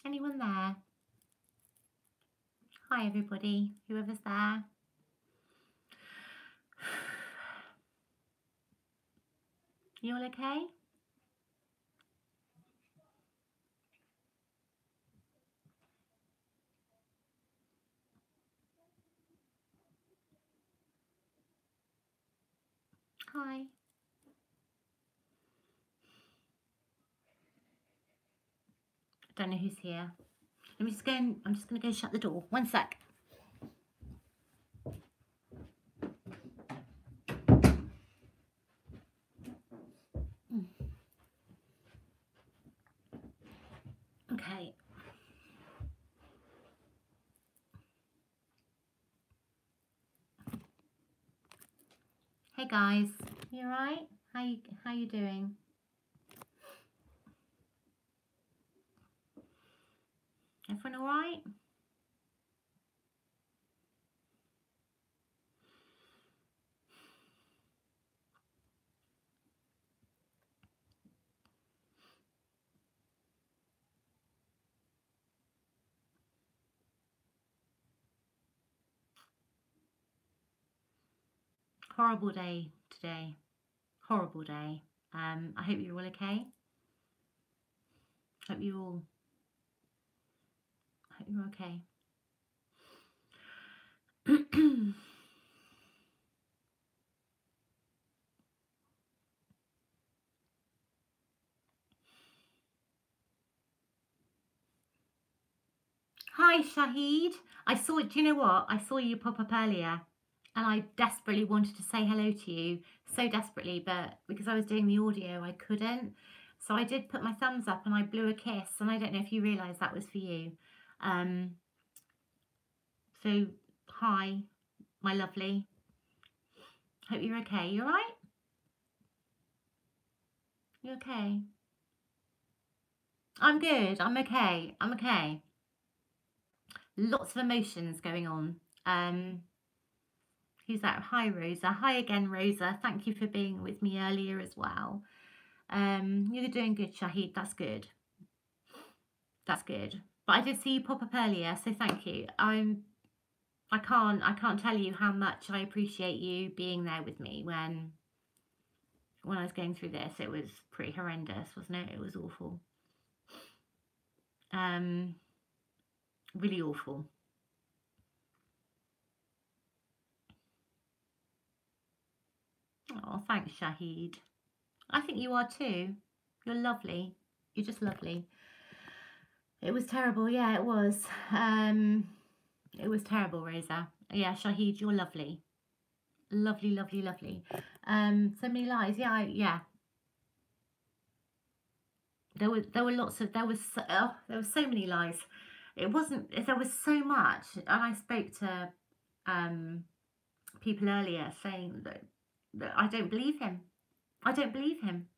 Anyone there? Hi everybody, whoever's there. You all okay? Hi. Don't know who's here. I'm just going to go shut the door. One sec. Okay. Hey guys, you alright? How you doing? Everyone alright? Horrible day today. Horrible day. I hope you're all okay. Hope you're okay. Hi Shahid. Do you know what? I saw you pop up earlier and I desperately wanted to say hello to you, so desperately, but because I was doing the audio, I couldn't. So I did put my thumbs up and I blew a kiss, and I don't know if you realised that was for you. So hi, my lovely. Hope you're okay. You alright? You okay? I'm good. I'm okay. I'm okay. Lots of emotions going on. Who's that? Hi, Rosa. Hi again, Rosa. Thank you for being with me earlier as well. You're doing good, Shahid. That's good. That's good. But I did see you pop up earlier, so thank you. I can't tell you how much I appreciate you being there with me when I was going through this. It was pretty horrendous, wasn't it? It was awful. Really awful. Oh, thanks, Shahid. I think you are too. You're lovely. You're just lovely. It was terrible. Yeah, it was. It was terrible, Rosa. Yeah, Shahid, you're lovely. Lovely, lovely, lovely. So many lies. Yeah, yeah. There were so many lies. It wasn't. There was so much, and I spoke to people earlier saying that I don't believe him. I don't believe him.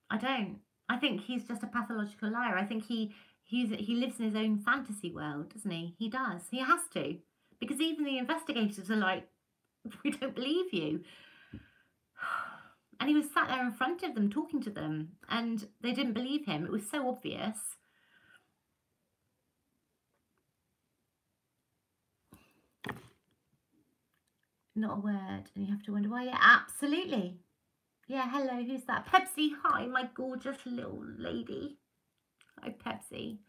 I don't. I think he's just a pathological liar. I think he lives in his own fantasy world, doesn't he? He does. He has to, because even the investigators are like, we don't believe you. And he was sat there in front of them talking to them, and they didn't believe him. It was so obvious. Not a word, and you have to wonder why. Yeah, absolutely. Yeah, hello, who's that? Pepsi, hi, my gorgeous little lady. Hi, Pepsi.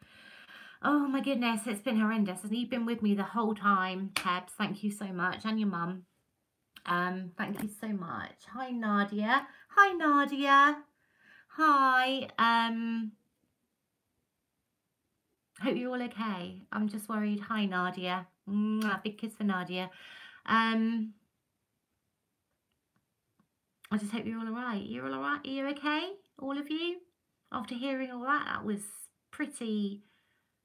Oh my goodness, it's been horrendous. And you've been with me the whole time, Peps. Thank you so much. And your mum. Thank you so much. Hi, Nadia. Hi, Nadia. Hi. Hope you're all okay. I'm just worried. Hi, Nadia. Big kiss for Nadia. I just hope you're all alright. You're all alright? Are you okay? All of you? After hearing all that, that was pretty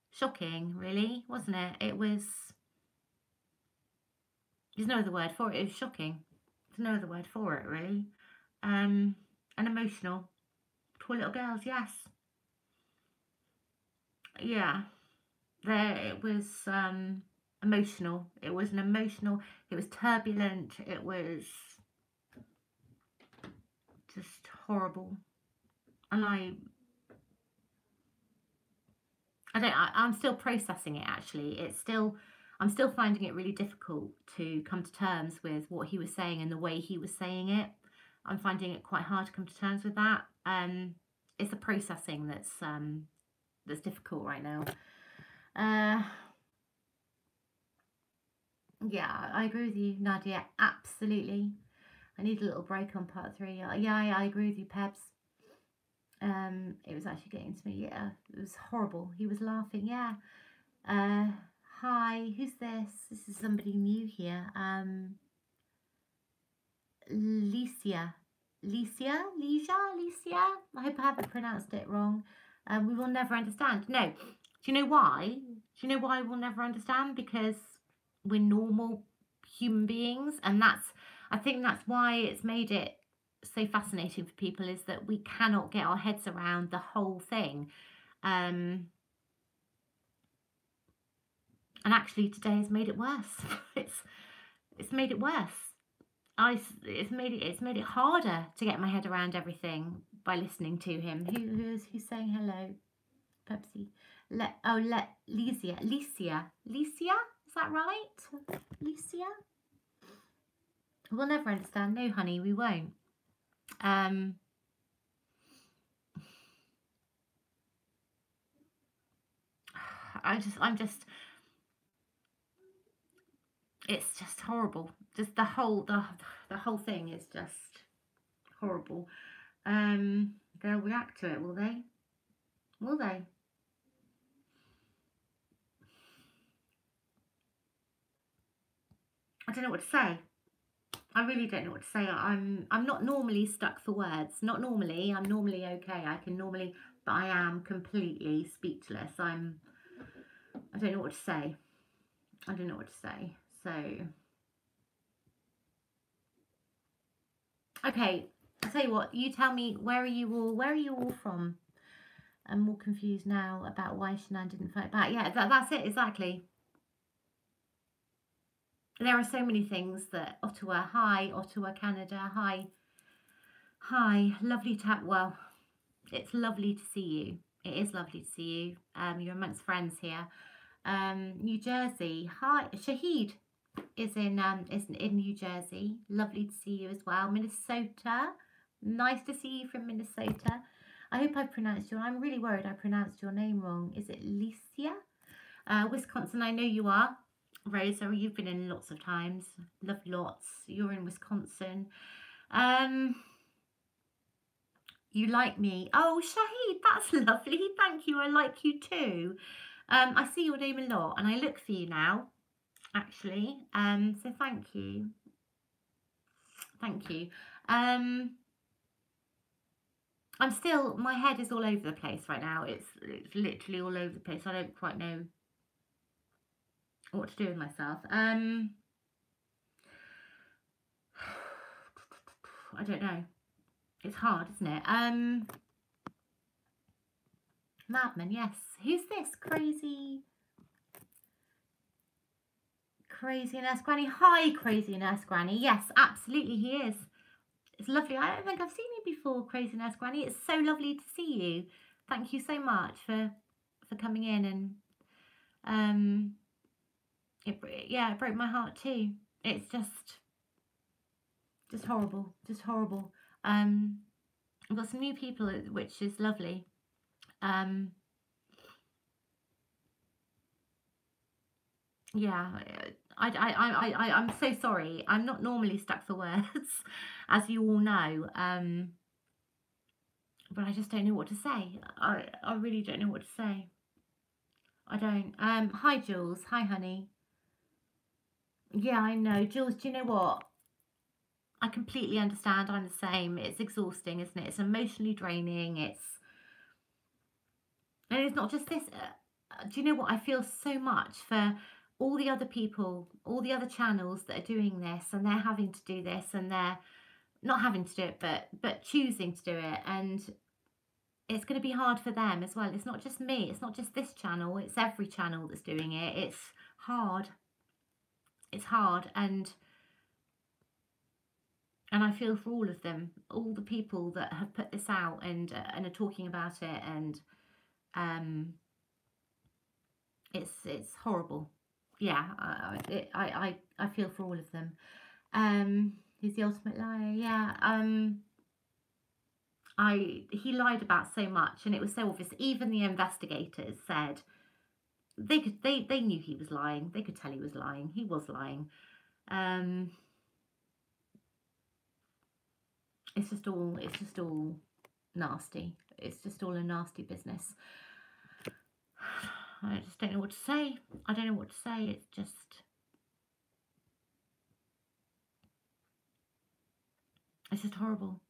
shocking, really, wasn't it? It was... There's no other word for it. It was shocking. There's no other word for it, really. And emotional. Poor little girls, yes. Yeah. It was emotional. It was an emotional... It was turbulent. It was... just horrible. And I'm still processing it, actually. I'm still finding it really difficult to come to terms with what he was saying and the way he was saying it. I'm finding it quite hard to come to terms with that. It's the processing that's difficult right now. Yeah, I agree with you, Nadia. Absolutely. I need a little break on part 3. Yeah, I agree with you, Pebs. It was actually getting to me. Yeah, it was horrible. He was laughing. Yeah. Hi, who's this? This is somebody new here. Licia. I hope I haven't pronounced it wrong. We will never understand. No. Do you know why? Do you know why we'll never understand? Because we're normal human beings, and I think that's why it's made it so fascinating for people, is that we cannot get our heads around the whole thing. And actually today has made it worse. it's made it worse. It's made it harder to get my head around everything by listening to him. Who's saying hello? Pepsi. Licia. Is that right? Licia. We'll never understand. No, honey, we won't. I'm just. It's just horrible. Just the whole thing is just horrible. They'll react to it, will they? Will they? I don't know what to say. I really don't know what to say. I'm not normally stuck for words. Not normally. I'm normally okay. I can normally, but I am completely speechless. I don't know what to say. I don't know what to say. So, okay. I'll tell you what. You tell me, where are you all from? I'm more confused now about why Shanann didn't fight back. Yeah, that's it, exactly. There are so many things that Ottawa, hi, Ottawa, Canada, hi. Hi, lovely to have, well, it's lovely to see you. It is lovely to see you. You're amongst friends here. New Jersey, hi. Shahid is in New Jersey. Lovely to see you as well. Minnesota, nice to see you from Minnesota. I hope I pronounced I'm really worried I pronounced your name wrong. Is it Licia? Wisconsin, I know you are. Rosa, you've been in lots of times. Love lots. You're in Wisconsin. You like me. Oh, Shahid, that's lovely. Thank you. I like you too. I see your name a lot and I look for you now, actually. So thank you. Thank you. I'm still, my head is all over the place right now. It's literally all over the place. I don't quite know what to do with myself. I don't know. It's hard, isn't it? Madman, yes. Who's this? Crazy Nurse Granny. Hi, Crazy Nurse Granny. Yes, absolutely he is. It's lovely. I don't think I've seen you before, Crazy Nurse Granny. It's so lovely to see you. Thank you so much for coming in, and it broke my heart too. It's just horrible, just horrible. I've got some new people, which is lovely. Yeah, I'm so sorry. I'm not normally stuck for words, as you all know. But I just don't know what to say. I really don't know what to say. I don't. Hi, Jules. Hi, honey. Yeah, I know. Jules, do you know what? I completely understand. I'm the same. It's exhausting, isn't it? It's emotionally draining. And it's not just this. Do you know what? I feel so much for all the other people, all the other channels that are doing this, and they're having to do this, and they're not having to do it, but choosing to do it. And it's going to be hard for them as well. It's not just me. It's not just this channel. It's every channel that's doing it. It's hard. It's hard. And I feel for all of them, all the people that have put this out and are talking about it, and It's horrible. Yeah, I feel for all of them. He's the ultimate liar. Yeah. He lied about so much, and it was so obvious. Even the investigators said they knew he was lying. They could tell he was lying. He was lying. It's just all nasty. It's just all a nasty business. I just don't know what to say. I don't know what to say. It's just horrible.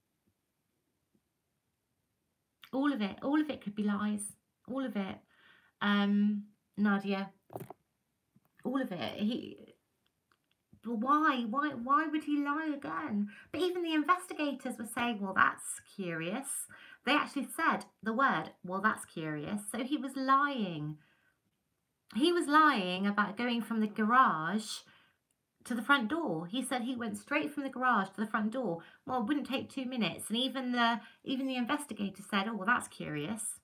All of it could be lies. All of it. Nadia. All of it. Why would he lie again? But even the investigators were saying, well, that's curious. They actually said the word, well, that's curious. So he was lying. He was lying about going from the garage to the front door. He said he went straight from the garage to the front door. Well, it wouldn't take 2 minutes. And even the investigator said, oh, well, that's curious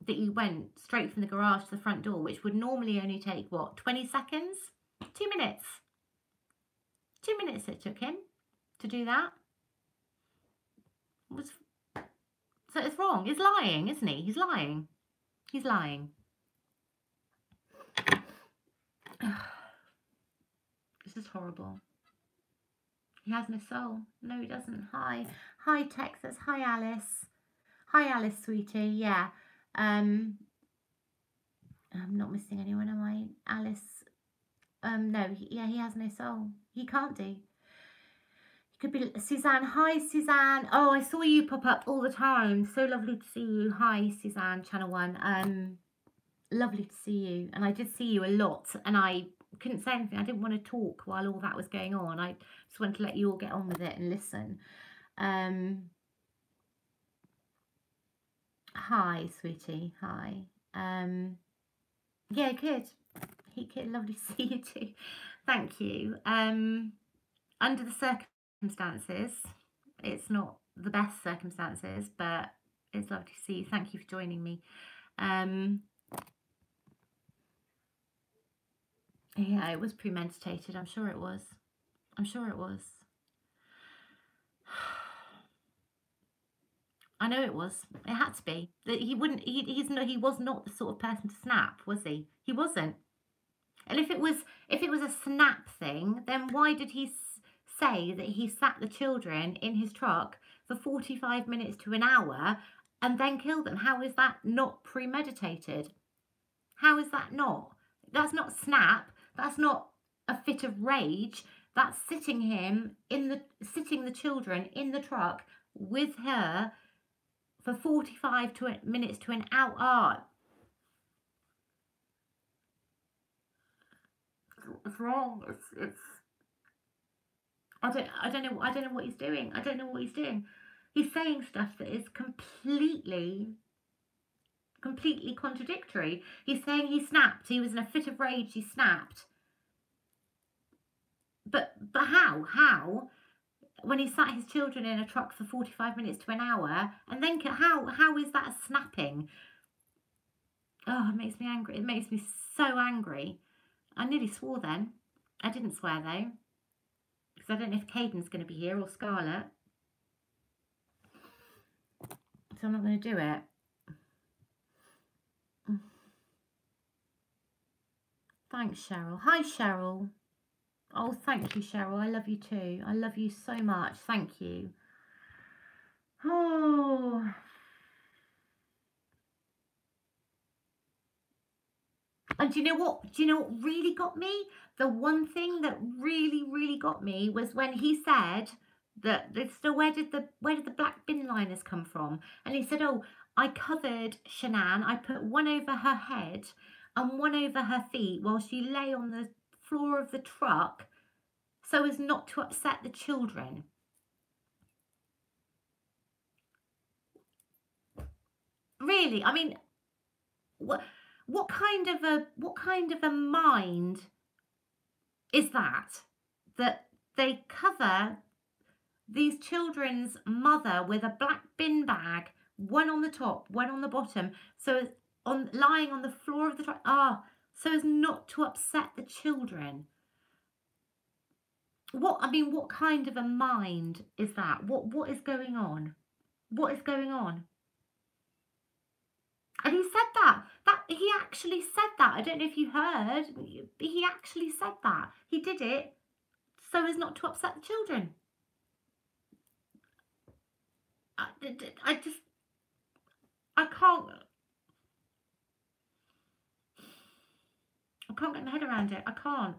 that you went straight from the garage to the front door, which would normally only take, what, 20 seconds? 2 minutes. 2 minutes it took him to do that. So it's wrong. He's lying, isn't he? He's lying. He's lying. This is horrible. He has no soul. No, he doesn't. Hi, Texas. Hi, Alice. Hi, Alice, sweetie. Yeah. I'm not missing anyone, am I? Alice. No. He has no soul. He can't do. He could be Suzanne. Hi, Suzanne. Oh, I saw you pop up all the time. So lovely to see you. Hi, Suzanne, Channel 1. Lovely to see you. And I did see you a lot, and I couldn't say anything. I didn't want to talk while all that was going on. I just wanted to let you all get on with it and listen. Hi, sweetie. Hi. Yeah, good. Lovely to see you too. Thank you. Under the circumstances, it's not the best circumstances, but it's lovely to see you. Thank you for joining me. Yeah, it was premeditated. I'm sure it was. I'm sure it was. I know it was. It had to be. He wouldn't. He was not the sort of person to snap, was he? He wasn't. And if it was a snap thing, then why did he say that he sat the children in his truck for 45 minutes to an hour and then killed them? How is that not premeditated? How is that not? That's not snap. That's not a fit of rage. That's sitting the children in the truck with her for 45 minutes to an hour. It's wrong. It's. I don't know what he's doing. I don't know what he's doing. He's saying stuff that is completely contradictory. He's saying he snapped. He was in a fit of rage. He snapped. But how? How? When he sat his children in a truck for 45 minutes to an hour, and then how is that snapping? Oh, it makes me angry. It makes me so angry. I nearly swore then. I didn't swear though, because I don't know if Caden's going to be here or Scarlett. So I'm not going to do it. Thanks, Cheryl. Hi, Cheryl. Oh, thank you, Cheryl. I love you too. I love you so much. Thank you. Oh. And do you know what? Do you know what really got me? The one thing that really got me was when he said that so where did the black bin liners come from? And he said, oh, I covered Shanann. I put one over her head and one over her feet while she lay on the floor of the truck so as not to upset the children. Really? I mean, what kind of a mind is that they cover these children's mother with a black bin bag, one on the top, one on the bottom, so lying on the floor of the truck. so as not to upset the children. What kind of a mind is that? What is going on? What is going on? And he said that he actually said that. I don't know if you heard. He actually said that. He did it so as not to upset the children. I can't get my head around it. I can't.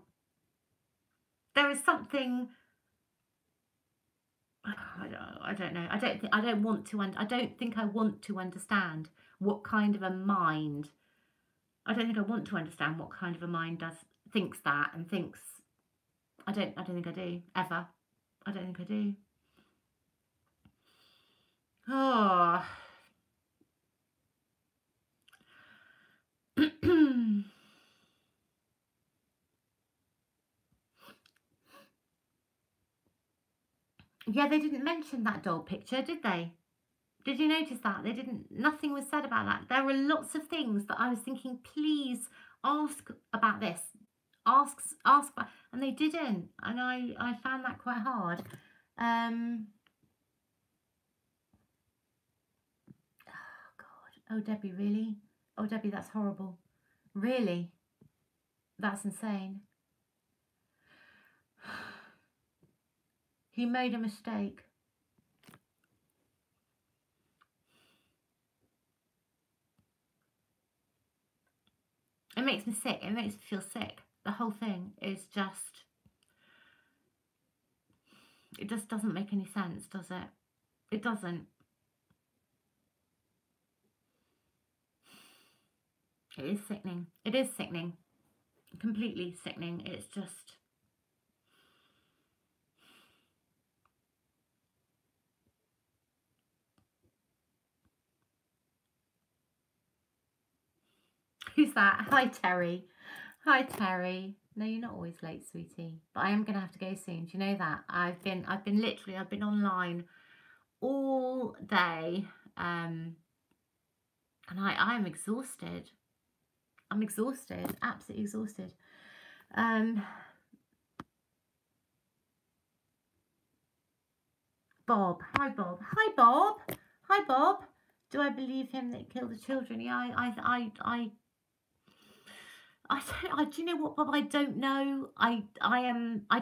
There is something. I don't know. I don't think I want to understand what kind of a mind. I don't think I want to understand what kind of a mind thinks that and thinks. I don't think I do ever. I don't think I do. Oh. Yeah, they didn't mention that dog picture, did they? Did you notice that? They didn't, nothing was said about that. There were lots of things that I was thinking, please ask about this. Ask, and they didn't. And I found that quite hard. Oh, God. Oh, Debbie, really? Oh, Debbie, that's horrible. Really? That's insane. He made a mistake. It makes me sick. It makes me feel sick. The whole thing is just... It just doesn't make any sense, does it? It doesn't. It is sickening. It is sickening. Completely sickening. It's just... Who's that? Hi, Terry. Hi, Terry. No, you're not always late, sweetie. But I am going to have to go soon. Do you know that? I've been online all day. And I'm exhausted. I'm exhausted. Absolutely exhausted. Bob. Hi, Bob. Hi, Bob. Hi, Bob. Do I believe him that killed the children? Yeah, do you know what, Bob? I don't know. I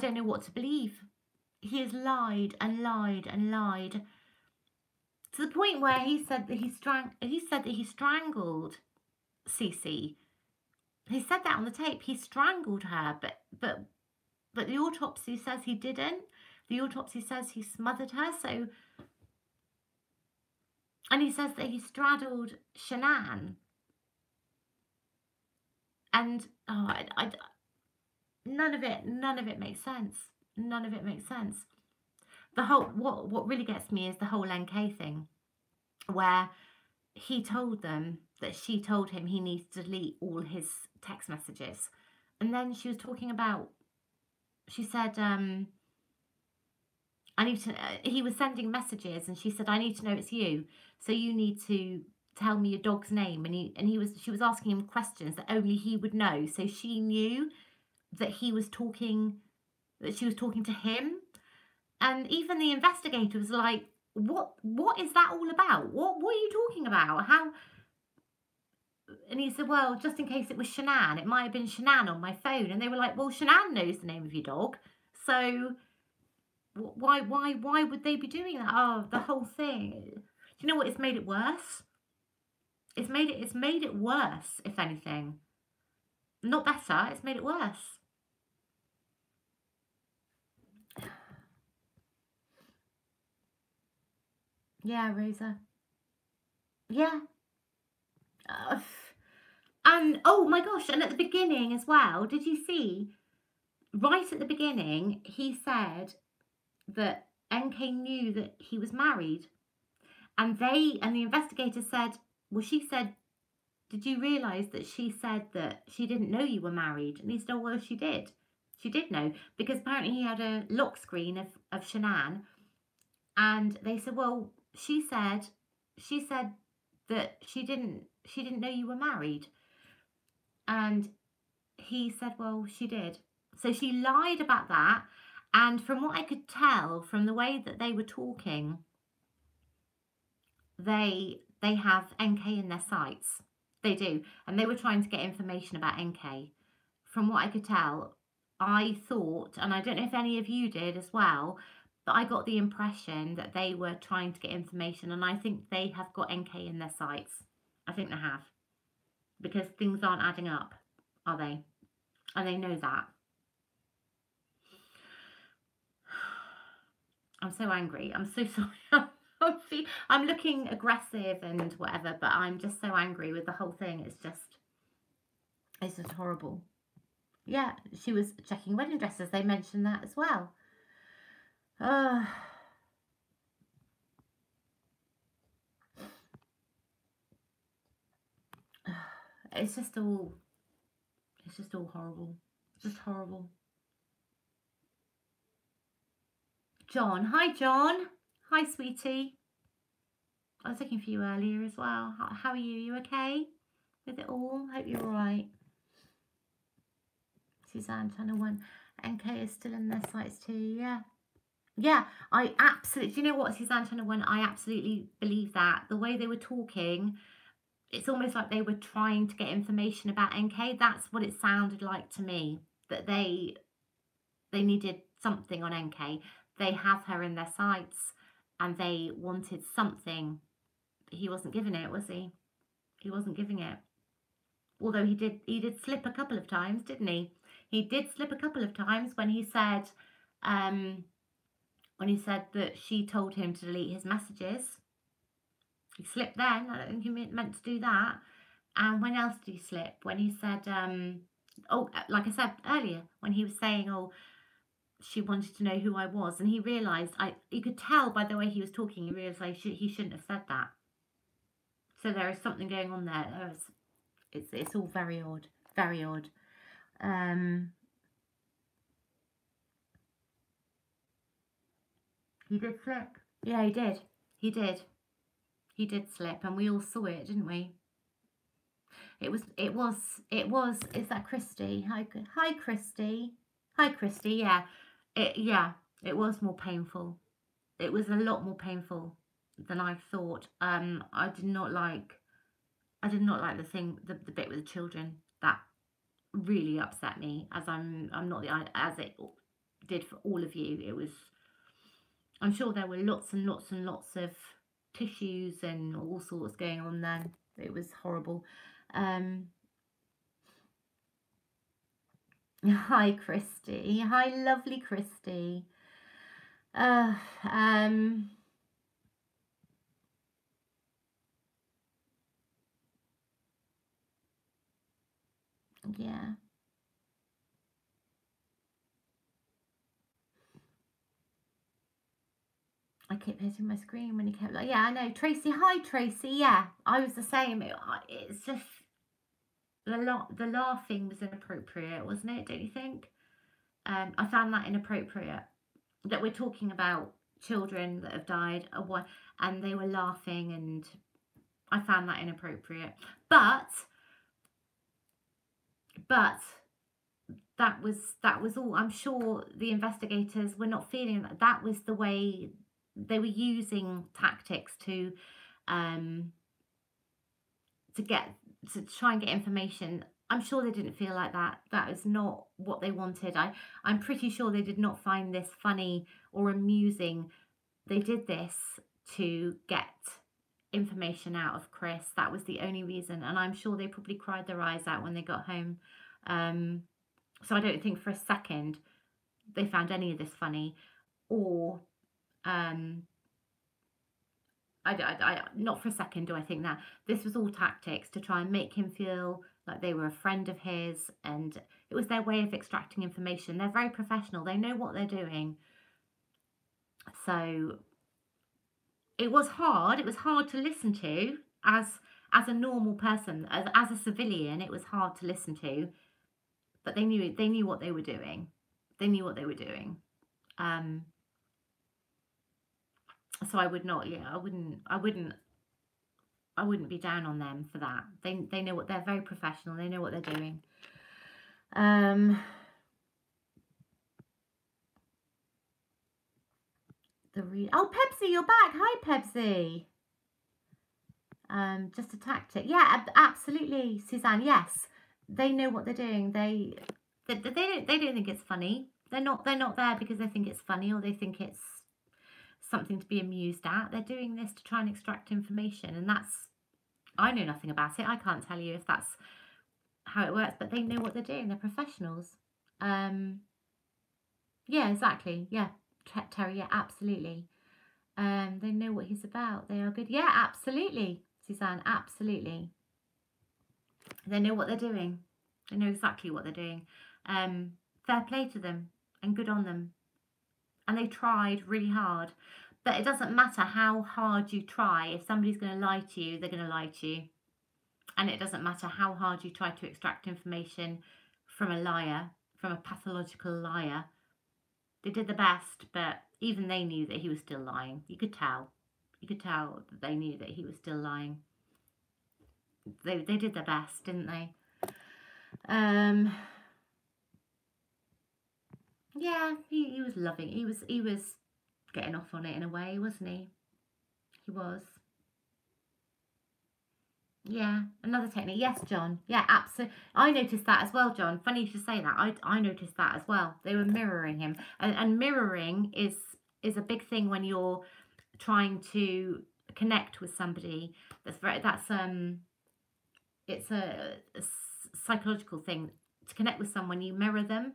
don't know what to believe. He has lied and lied and lied to the point where he said that he strangled Cece. He said that on the tape. He strangled her, but the autopsy says he didn't. The autopsy says he smothered her. So, and he says that he straddled Shanann. And none of it makes sense. None of it makes sense. The whole what really gets me is the whole NK thing, where he told them that she told him he needs to delete all his text messages, and then she was talking about. She said, "I need to." He was sending messages, and she said, "I need to know it's you. So you need to tell me your dog's name." And she was asking him questions that only he would know. So she knew that she was talking to him. And even the investigator was like, what is that all about? What are you talking about? How? And he said, well, just in case it was Shanann, it might have been Shanann on my phone. And they were like, well, Shanann knows the name of your dog. So why would they be doing that? Oh, the whole thing. Do you know what? It's made it worse. It's made it worse, if anything. Not better, it's made it worse. Yeah, Rosa. Yeah. And oh my gosh, and at the beginning as well, did you see? Right at the beginning, he said that NK knew that he was married. And the investigator said, well, she said, did you realise that she said that she didn't know you were married? And he said, oh, well, she did. She did know, because apparently he had a lock screen of Shanann. And they said, well, she said that she didn't know you were married. And he said, well, she did. So she lied about that. And from what I could tell from the way that they were talking, they have NK in their sights. They do. And they were trying to get information about NK. From what I could tell, I thought, and I don't know if any of you did as well, but I got the impression that they were trying to get information, and I think they have got NK in their sights. I think they have. Because things aren't adding up, are they? And they know that. I'm so angry. I'm so sorry. I'm looking aggressive and whatever, but I'm just so angry with the whole thing. It's just horrible. Yeah, she was checking wedding dresses. They mentioned that as well. It's just all horrible. Just horrible. John. Hi, John. Hi, sweetie. I was looking for you earlier as well. How are you? You okay with it all? Hope you're all right. Suzanne, Channel 1. NK is still in their sights too. Yeah. Yeah, I absolutely... Do you know what, Suzanne, Channel 1? I absolutely believe that. The way they were talking, it's almost like they were trying to get information about NK. That's what it sounded like to me. That they needed something on NK. They have her in their sights and they wanted something. He wasn't giving it, was he? He wasn't giving it. Although he did slip a couple of times, didn't he? He did slip a couple of times when he said that she told him to delete his messages. He slipped then. I don't think he meant to do that. And when else did he slip? When he said, like I said earlier, when he was saying, oh, she wanted to know who I was, and he realised, you could tell by the way he was talking, he realised he shouldn't have said that. So there is something going on there. It's all very odd, very odd. He did slip. Yeah, he did. He did. He did slip, and we all saw it, didn't we? It was. Is that Christy? Hi, Christy. Hi, Christy. Yeah. It was more painful. It was a lot more painful than I thought. I did not like the bit with the children. That really upset me, as as it did for all of you. It was. I'm sure there were lots and lots and lots of tissues and all sorts going on then. It was horrible. Hi, Christy. Hi, lovely Christy. Yeah. I kept hitting my screen when you kept like, yeah, I know. Tracy, hi, Tracy. Yeah, I was the same. It's just the laughing was inappropriate, wasn't it? Don't you think? I found that inappropriate. That we're talking about children that have died, and they were laughing, and I found that inappropriate. But that was all. I'm sure the investigators were not feeling that. That was the way they were using tactics to try and get information. I'm sure they didn't feel like that. That is not what they wanted. I'm pretty sure they did not find this funny or amusing. They did this to get information out of Chris. That was the only reason. And I'm sure they probably cried their eyes out when they got home. So I don't think for a second they found any of this funny, or not for a second do I think that. This was all tactics to try and make him feel like they were a friend of his, and it was their way of extracting information. They're very professional. They know what they're doing. So it was hard. It was hard to listen to as a normal person, as a civilian. It was hard to listen to, but they knew what they were doing. They knew what they were doing. So I would not, yeah, I wouldn't be down on them for that. They know what, they're very professional. They know what they're doing. Oh, Pepsi, you're back. Hi, Pepsi. Just a tactic. Yeah, absolutely, Suzanne. Yes, they know what they're doing. They don't think it's funny. They're not there because they think it's funny or they think it's something to be amused at. They're doing this to try and extract information, and that's, I know nothing about it. I can't tell you if that's how it works, but they know what they're doing. They're professionals. Yeah, exactly. Yeah, Terry. Yeah, absolutely. They know what he's about. They are good. Yeah, absolutely, Suzanne. Absolutely. They know what they're doing. They know exactly what they're doing. Fair play to them and good on them. And they tried really hard. But it doesn't matter how hard you try. If somebody's going to lie to you, they're going to lie to you. And it doesn't matter how hard you try to extract information from a liar, from a pathological liar. They did the best, but even they knew that he was still lying. You could tell. You could tell that they knew that he was still lying. They did their best, didn't they? Yeah, he was loving. He was getting off on it in a way, wasn't he? He was. Yeah, another technique. Yes, John. Yeah, absolutely. I noticed that as well, John. Funny you should say that. I noticed that as well. They were mirroring him, and mirroring is a big thing when you're trying to connect with somebody. It's a psychological thing. To connect with someone, you mirror them,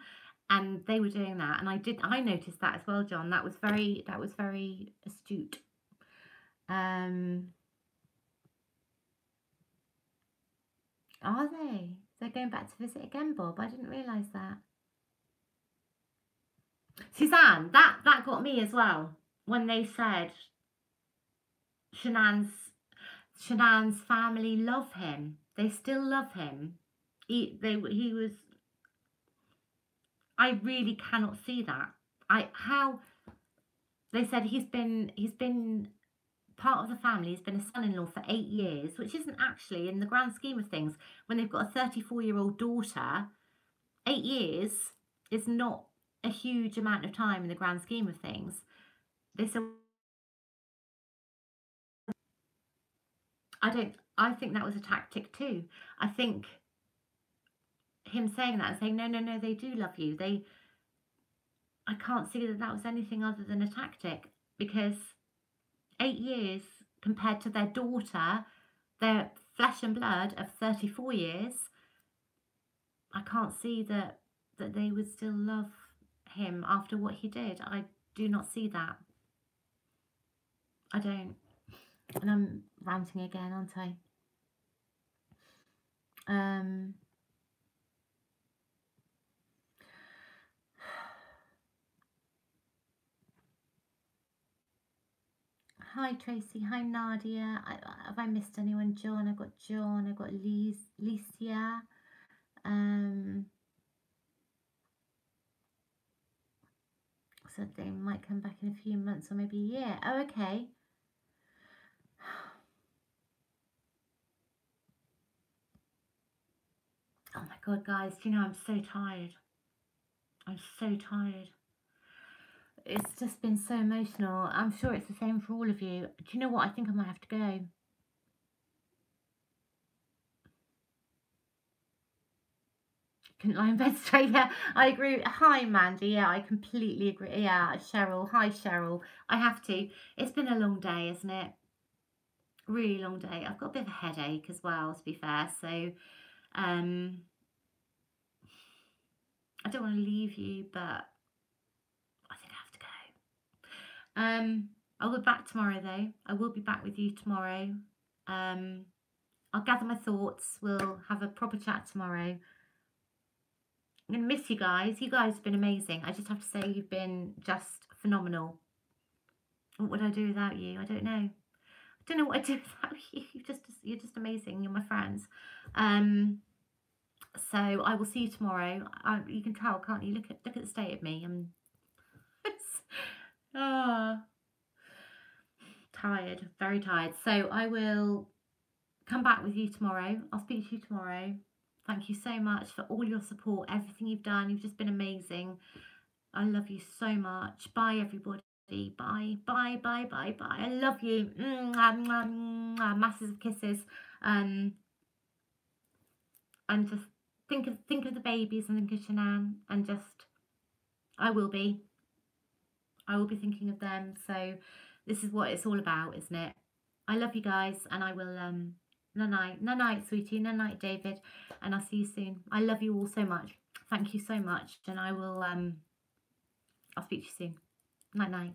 and they were doing that, and I noticed that as well, John. That was very astute. Are they? They're going back to visit again, Bob. I didn't realise that. Suzanne, that got me as well when they said Shanann's family love him. They still love him. He was. I really cannot see that. How they said he's been part of the family. He's been a son-in-law for 8 years, which isn't actually, in the grand scheme of things, when they've got a 34-year-old daughter, 8 years is not a huge amount of time in the grand scheme of things. They said, I think that was a tactic too. I think him saying that and saying, no, they do love you. I can't see that was anything other than a tactic, because 8 years compared to their daughter, their flesh and blood of 34 years, I can't see that they would still love him after what he did. I do not see that. I don't. And I'm ranting again, aren't I? Hi Tracy, hi Nadia. Have I missed anyone? John, I've got Licia. So they might come back in a few months or maybe a year. Oh, okay. Oh my God, guys, do you know, I'm so tired. I'm so tired. It's just been so emotional. I'm sure it's the same for all of you. Do you know what? I think I might have to go. Couldn't lie in bed straight. Yeah, I agree. Hi, Mandy. Yeah, I completely agree. Yeah, Cheryl. Hi, Cheryl. I have to. It's been a long day, isn't it? Really long day. I've got a bit of a headache as well, to be fair. So, I don't want to leave you, but I think I have to go. I'll be back tomorrow, though. I will be back with you tomorrow. I'll gather my thoughts. We'll have a proper chat tomorrow. I'm going to miss you guys. You guys have been amazing. I just have to say you've been just phenomenal. What would I do without you? I don't know. I don't know what I'd do without you. You're just amazing. You're my friends. So I will see you tomorrow. You can tell, can't you? Look at the state of me. I'm tired, very tired. So I will come back with you tomorrow. I'll speak to you tomorrow. Thank you so much for all your support, everything you've done. You've just been amazing. I love you so much. Bye, everybody. Bye, bye, bye, bye, bye. I love you. Mwah, mwah, mwah. Masses of kisses. And just think of the babies and think of Shanann, and just I will be thinking of them. So this is what it's all about, isn't it? I love you guys, and I will night, sweetie, night, David, and I'll see you soon. I love you all so much. Thank you so much, and I will I'll speak to you soon. Night.